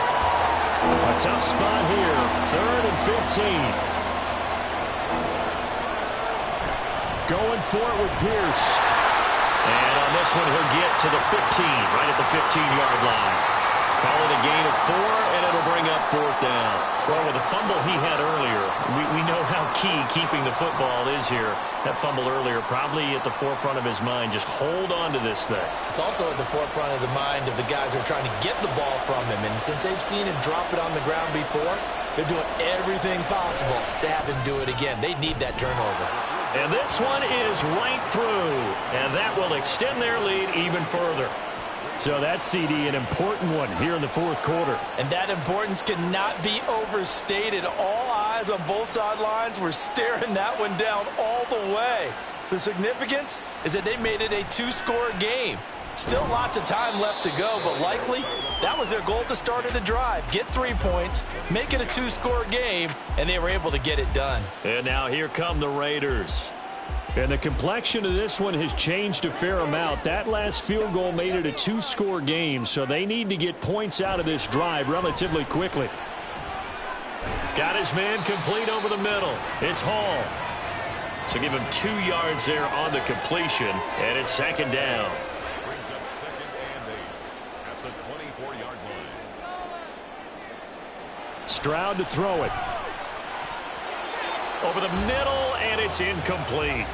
A tough spot here. 3rd and 15. Going for it with Pierce.
And on this one, he'll get to the 15, right at the 15-yard line. Call it a gain of 4, and it'll bring up 4th down. Well, with the fumble he had earlier, we know how key keeping the football is here. That fumble earlier probably at the forefront of his mind. Just hold on to this thing.
It's also at the forefront of the mind of the guys who are trying to get the ball from him. And since they've seen him drop it on the ground before, they're doing everything possible to have him do it again. They need that turnover.
And this one is right through. And that will extend their lead even further.
So that's, CD, an important one here in the 4th quarter.
And that importance cannot be overstated. All eyes on both sidelines were staring that one down all the way. The significance is that they made it a 2-score game. Still lots of time left to go, but likely that was their goal at the start of the drive. Get 3 points, make it a 2-score game, and they were able to get it done.
And now here come the Raiders.
And the complexion of this one has changed a fair amount. That last field goal made it a 2-score game, so they need to get points out of this drive relatively quickly.
Got his man complete over the middle. It's Hall. So give him 2 yards there on the completion, and it's second down.
Brings up 2nd and 8 at the 24-yard line.
Stroud to throw it.
Over the middle, and it's incomplete.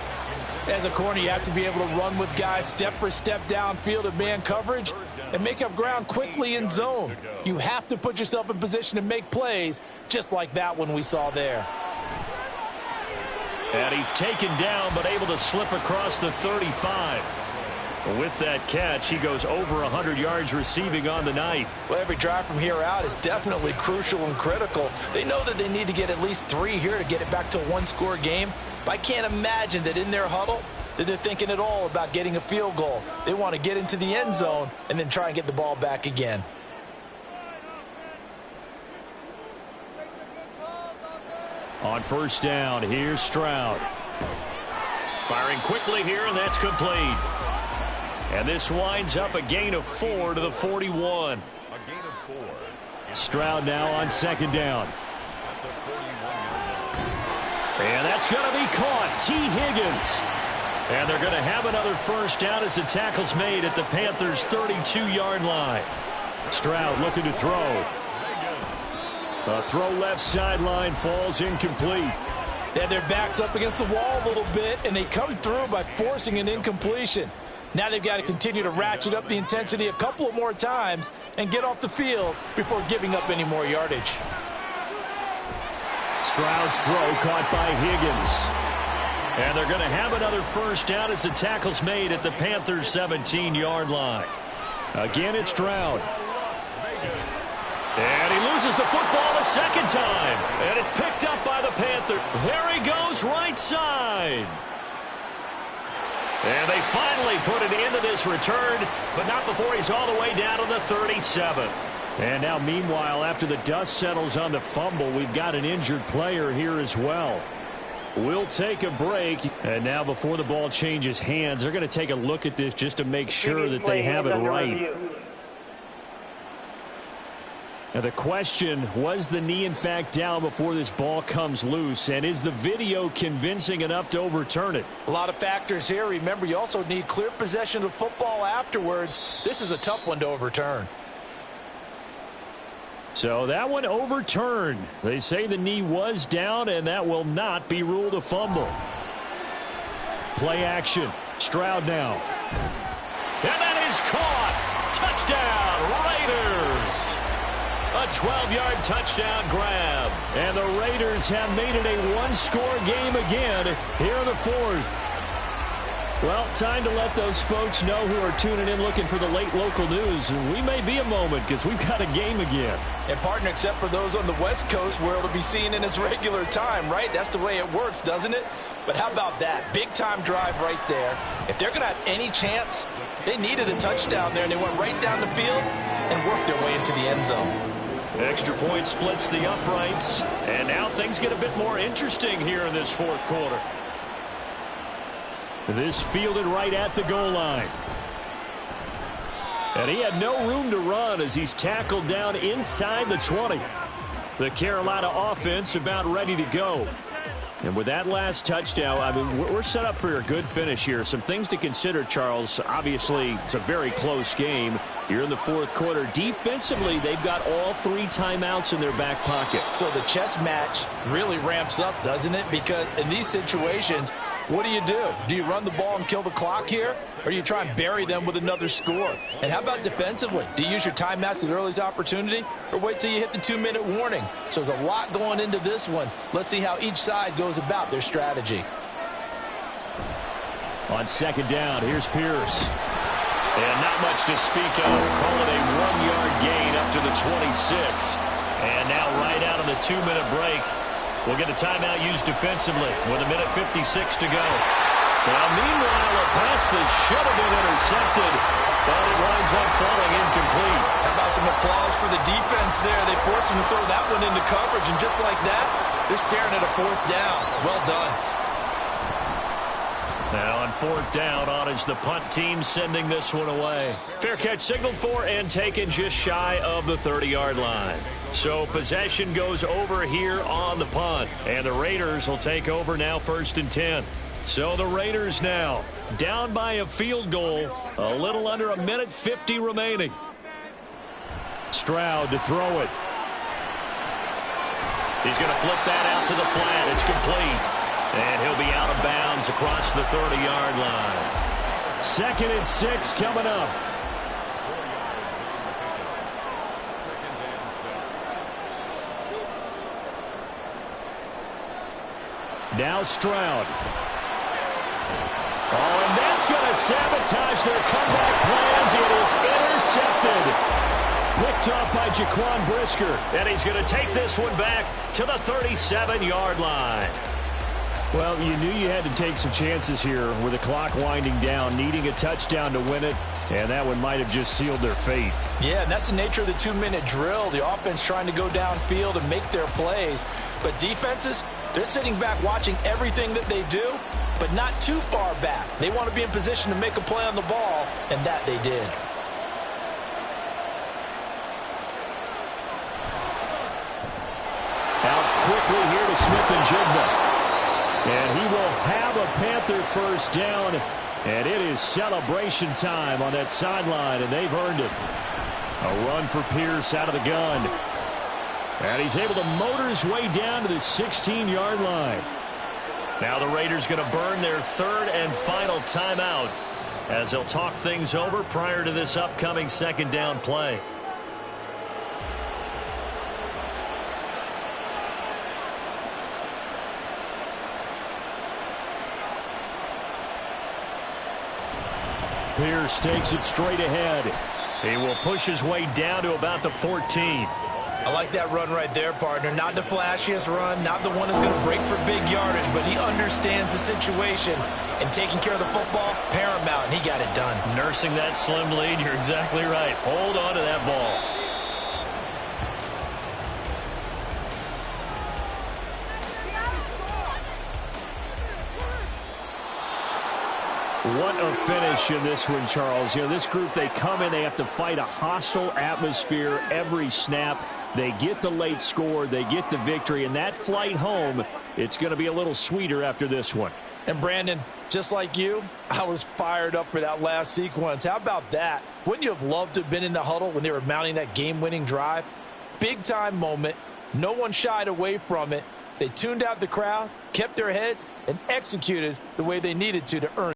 As a corner, you have to be able to run with guys step for step downfield of man coverage and make up ground quickly in zone. You have to put yourself in position to make plays, just like that one we saw there.
And he's taken down, but able to slip across the 35. With that catch, he goes over 100 yards receiving on the night.
Well, every drive from here out is definitely crucial and critical. They know that they need to get at least 3 here to get it back to a 1-score game. But I can't imagine that in their huddle that they're thinking at all about getting a field goal. They want to get into the end zone and then try and get the ball back again.
On first down, here's Stroud.
Firing quickly here, and that's complete. And this winds up a gain of 4 to the 41.
A gain of 4.
Stroud now on second down.
At the 41-yard line.
And that's going to be caught. T. Higgins.
And they're going to have another first down as the tackle's made at the Panthers' 32-yard line.
Stroud looking to throw. A throw left sideline falls incomplete.
They had their backs up against the wall a little bit, and they come through by forcing an incompletion. Now they've got to continue to ratchet up the intensity a couple of more times and get off the field before giving up any more yardage.
Stroud's throw caught by Higgins.
And they're going to have another first down as the tackle's made at the Panthers' 17-yard line.
Again, it's Stroud.
And he loses the football a second time. And it's picked up by the Panthers. There he goes, right side. And they finally put it into this return, but not before he's all the way down to the 37.
And now, meanwhile, after the dust settles on the fumble, we've got an injured player here as well. We'll take a break. And now, before the ball changes hands, they're going to take a look at this just to make sure that they have it right. Now the question, was the knee in fact down before this ball comes loose? And is the video convincing enough to overturn it?
A lot of factors here. Remember, you also need clear possession of football afterwards. This is a tough one to overturn.
So that one overturned. They say the knee was down, and that will not be ruled a fumble. Play action. Stroud now.
And that is caught. Touchdown, Raiders. A 12-yard touchdown grab.
And the Raiders have made it a 1-score game again here in the fourth. Well, time to let those folks know who are tuning in looking for the late local news. We may be a moment because we've got a game again.
And, partner, except for those on the West Coast where it'll be seen in its regular time, right? That's the way it works, doesn't it? But how about that? Big-time drive right there. If they're going to have any chance, they needed a touchdown there, and they went right down the field and worked their way into the end zone.
Extra point splits the uprights, and now things get a bit more interesting here in this fourth quarter.
This fielded right at the goal line. And he had no room to run as he's tackled down inside the 20. The Carolina offense about ready to go. And with that last touchdown, I mean, we're set up for a good finish here. Some things to consider, Charles. Obviously, it's a very close game. You're in the fourth quarter. Defensively, they've got all 3 timeouts in their back pocket.
So the chess match really ramps up, doesn't it? Because in these situations, what do? Do you run the ball and kill the clock here? Or do you try and bury them with another score? And how about defensively? Do you use your timeouts at earliest opportunity? Or wait till you hit the 2-minute warning? So there's a lot going into this one. Let's see how each side goes about their strategy.
On second down, here's Pierce.
And not much to speak of. Call it a 1-yard gain up to the 26. And now right out of the 2-minute break, we'll get a timeout used defensively with 1:56 to go. Now, meanwhile, a pass that should have been intercepted, but it winds up falling incomplete.
How about some applause for the defense there? They forced him to throw that one into coverage, and just like that, they're staring at a fourth down. Well done.
Now on fourth down, on is the punt team sending this one away. Fair catch signaled for and taken just shy of the 30-yard line. So possession goes over here on the punt, and the Raiders will take over now 1st and 10. So the Raiders now down by a field goal, a little under a minute 50 remaining.
Stroud to throw it.
He's going to flip that out to the flat. It's complete. And he'll be out of bounds across the 30-yard line.
2nd and 6 coming up.
4 yards on the pickup. 2nd and 6.
Now Stroud. Oh, and that's going to sabotage their comeback plans. It is intercepted. Picked off by Jaquan Brisker.
And he's going to take this one back to the 37-yard line.
Well, you knew you had to take some chances here with the clock winding down, needing a touchdown to win it, and that one might have just sealed their fate.
Yeah, and that's the nature of the 2-minute drill. The offense trying to go downfield and make their plays. But defenses, they're sitting back watching everything that they do, but not too far back. They want to be in position to make a play on the ball, and that they did.
Out quickly here to Smith-Njigba. And he will have a Panther first down, and it is celebration time on that sideline, and they've earned it. A run for Pierce out of the gun. And he's able to motor his way down to the 16-yard line.
Now the Raiders going to burn their 3rd and final timeout as they'll talk things over prior to this upcoming 2nd down play.
Pierce takes it straight ahead.
He will push his way down to about the 14.
I like that run right there, partner. Not the flashiest run, not the one that's going to break for big yardage, but he understands the situation, and taking care of the football, paramount, and he got it done.
Nursing that slim lead, you're exactly right. Hold on to that ball.
What a finish in this one, Charles. You know, this group, they come in, they have to fight a hostile atmosphere every snap. They get the late score, they get the victory, and that flight home, it's going to be a little sweeter after this one.
And Brandon, just like you, I was fired up for that last sequence. How about that? Wouldn't you have loved to have been in the huddle when they were mounting that game-winning drive? Big-time moment. No one shied away from it. They tuned out the crowd, kept their heads, and executed the way they needed to earn